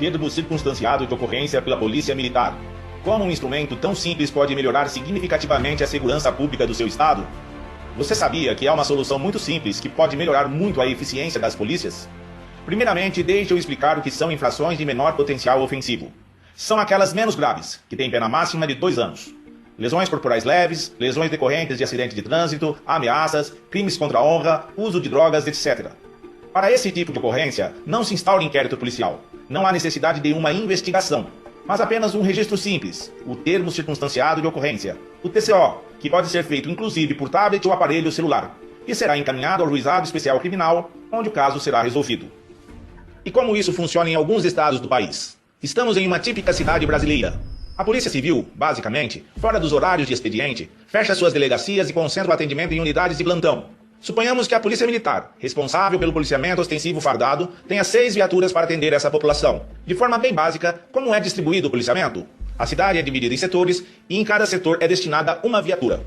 termo circunstanciado de ocorrência pela Polícia Militar. Como um instrumento tão simples pode melhorar significativamente a segurança pública do seu estado? Você sabia que há uma solução muito simples que pode melhorar muito a eficiência das polícias? Primeiramente, deixe eu explicar o que são infrações de menor potencial ofensivo. São aquelas menos graves, que têm pena máxima de 2 anos. Lesões corporais leves, lesões decorrentes de acidente de trânsito, ameaças, crimes contra a honra, uso de drogas, etc. Para esse tipo de ocorrência, não se instaura inquérito policial. Não há necessidade de uma investigação, mas apenas um registro simples, o termo circunstanciado de ocorrência, o TCO, que pode ser feito inclusive por tablet ou aparelho celular, e será encaminhado ao Juizado Especial Criminal, onde o caso será resolvido. E como isso funciona em alguns estados do país? Estamos em uma típica cidade brasileira. A Polícia Civil, basicamente, fora dos horários de expediente, fecha suas delegacias e concentra o atendimento em unidades de plantão. Suponhamos que a Polícia Militar, responsável pelo policiamento ostensivo fardado, tenha 6 viaturas para atender essa população. De forma bem básica, como é distribuído o policiamento? A cidade é dividida em setores e em cada setor é destinada uma viatura.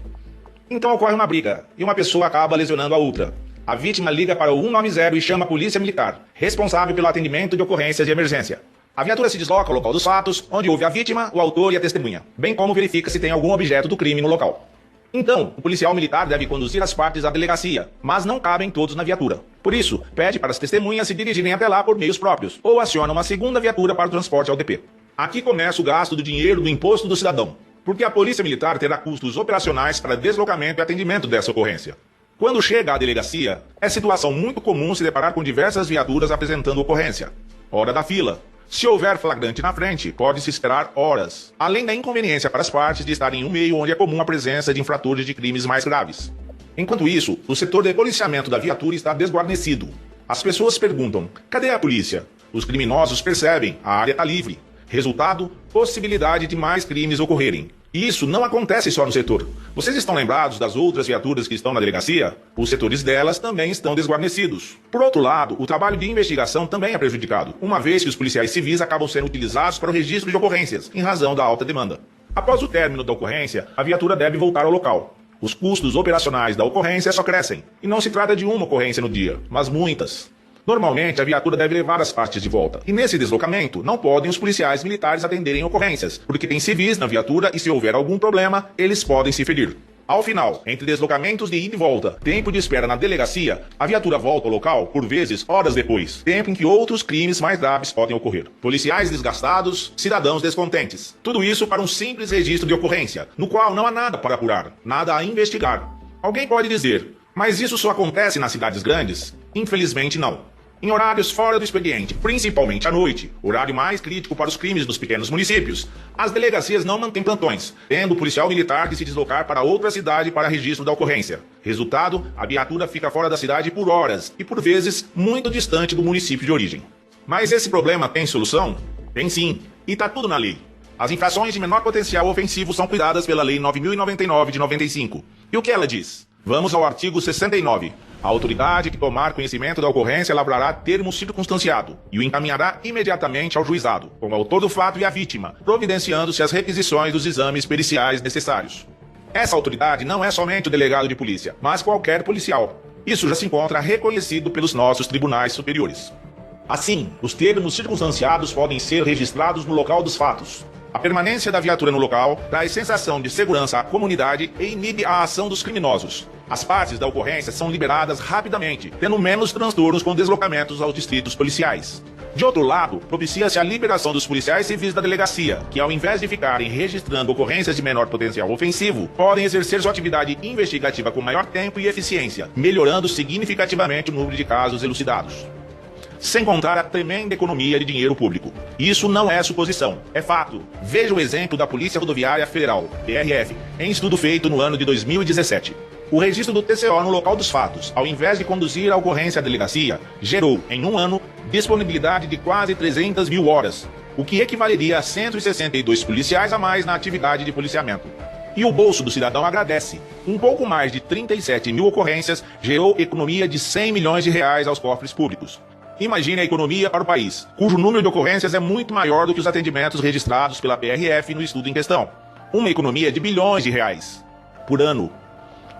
Então ocorre uma briga e uma pessoa acaba lesionando a outra. A vítima liga para o 190 e chama a Polícia Militar, responsável pelo atendimento de ocorrências de emergência. A viatura se desloca ao local dos fatos, onde houve a vítima, o autor e a testemunha, bem como verifica se tem algum objeto do crime no local. Então, o policial militar deve conduzir as partes à delegacia, mas não cabem todos na viatura. Por isso, pede para as testemunhas se dirigirem até lá por meios próprios, ou aciona uma segunda viatura para o transporte ao DP. Aqui começa o gasto do dinheiro do imposto do cidadão, porque a Polícia Militar terá custos operacionais para deslocamento e atendimento dessa ocorrência. Quando chega à delegacia, é situação muito comum se deparar com diversas viaturas apresentando ocorrência. Hora da fila. Se houver flagrante na frente, pode-se esperar horas, além da inconveniência para as partes de estarem em um meio onde é comum a presença de infratores de crimes mais graves. Enquanto isso, o setor de policiamento da viatura está desguarnecido. As pessoas perguntam, cadê a polícia? Os criminosos percebem, a área está livre. Resultado, possibilidade de mais crimes ocorrerem. E isso não acontece só no setor. Vocês estão lembrados das outras viaturas que estão na delegacia? Os setores delas também estão desguarnecidos. Por outro lado, o trabalho de investigação também é prejudicado, uma vez que os policiais civis acabam sendo utilizados para o registro de ocorrências, em razão da alta demanda. Após o término da ocorrência, a viatura deve voltar ao local. Os custos operacionais da ocorrência só crescem. E não se trata de uma ocorrência no dia, mas muitas. Normalmente, a viatura deve levar as partes de volta. E nesse deslocamento, não podem os policiais militares atenderem ocorrências, porque tem civis na viatura e se houver algum problema, eles podem se ferir. Ao final, entre deslocamentos de ida e volta, tempo de espera na delegacia, a viatura volta ao local, por vezes, horas depois, tempo em que outros crimes mais graves podem ocorrer. Policiais desgastados, cidadãos descontentes. Tudo isso para um simples registro de ocorrência, no qual não há nada para apurar, nada a investigar. Alguém pode dizer, mas isso só acontece nas cidades grandes? Infelizmente não. Em horários fora do expediente, principalmente à noite, horário mais crítico para os crimes dos pequenos municípios, as delegacias não mantêm plantões, tendo o policial militar que se deslocar para outra cidade para registro da ocorrência. Resultado, a viatura fica fora da cidade por horas e, por vezes, muito distante do município de origem. Mas esse problema tem solução? Tem sim, e tá tudo na lei. As infrações de menor potencial ofensivo são cuidadas pela Lei 9.099 de 95. E o que ela diz? Vamos ao artigo 69. A autoridade que tomar conhecimento da ocorrência elaborará termo circunstanciado e o encaminhará imediatamente ao juizado, com o autor do fato e a vítima, providenciando-se as requisições dos exames periciais necessários. Essa autoridade não é somente o delegado de polícia, mas qualquer policial. Isso já se encontra reconhecido pelos nossos tribunais superiores. Assim, os termos circunstanciados podem ser registrados no local dos fatos. A permanência da viatura no local traz sensação de segurança à comunidade e inibe a ação dos criminosos. As partes da ocorrência são liberadas rapidamente, tendo menos transtornos com deslocamentos aos distritos policiais. De outro lado, propicia-se a liberação dos policiais civis da delegacia, que ao invés de ficarem registrando ocorrências de menor potencial ofensivo, podem exercer sua atividade investigativa com maior tempo e eficiência, melhorando significativamente o número de casos elucidados. Sem contar a tremenda economia de dinheiro público. Isso não é suposição, é fato. Veja o exemplo da Polícia Rodoviária Federal, PRF, em estudo feito no ano de 2017. O registro do TCO no local dos fatos, ao invés de conduzir a ocorrência à delegacia, gerou, em um ano, disponibilidade de quase 300 mil horas, o que equivaleria a 162 policiais a mais na atividade de policiamento. E o bolso do cidadão agradece. Um pouco mais de 37 mil ocorrências gerou economia de 100 milhões de reais aos cofres públicos. Imagine a economia para o país, cujo número de ocorrências é muito maior do que os atendimentos registrados pela PRF no estudo em questão. Uma economia de bilhões de reais por ano.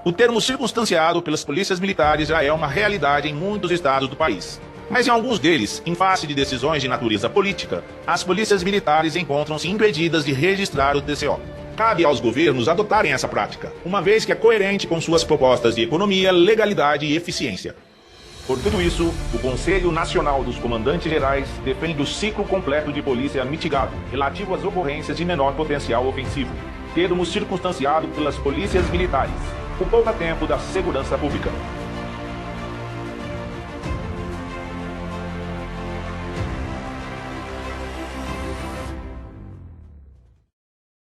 O termo circunstanciado pelas polícias militares já é uma realidade em muitos estados do país. Mas em alguns deles, em face de decisões de natureza política, as polícias militares encontram-se impedidas de registrar o TCO. Cabe aos governos adotarem essa prática, uma vez que é coerente com suas propostas de economia, legalidade e eficiência. Por tudo isso, o Conselho Nacional dos Comandantes Gerais defende o ciclo completo de polícia mitigado, relativo às ocorrências de menor potencial ofensivo, termo circunstanciado pelas polícias militares, o poupa-tempo da segurança pública.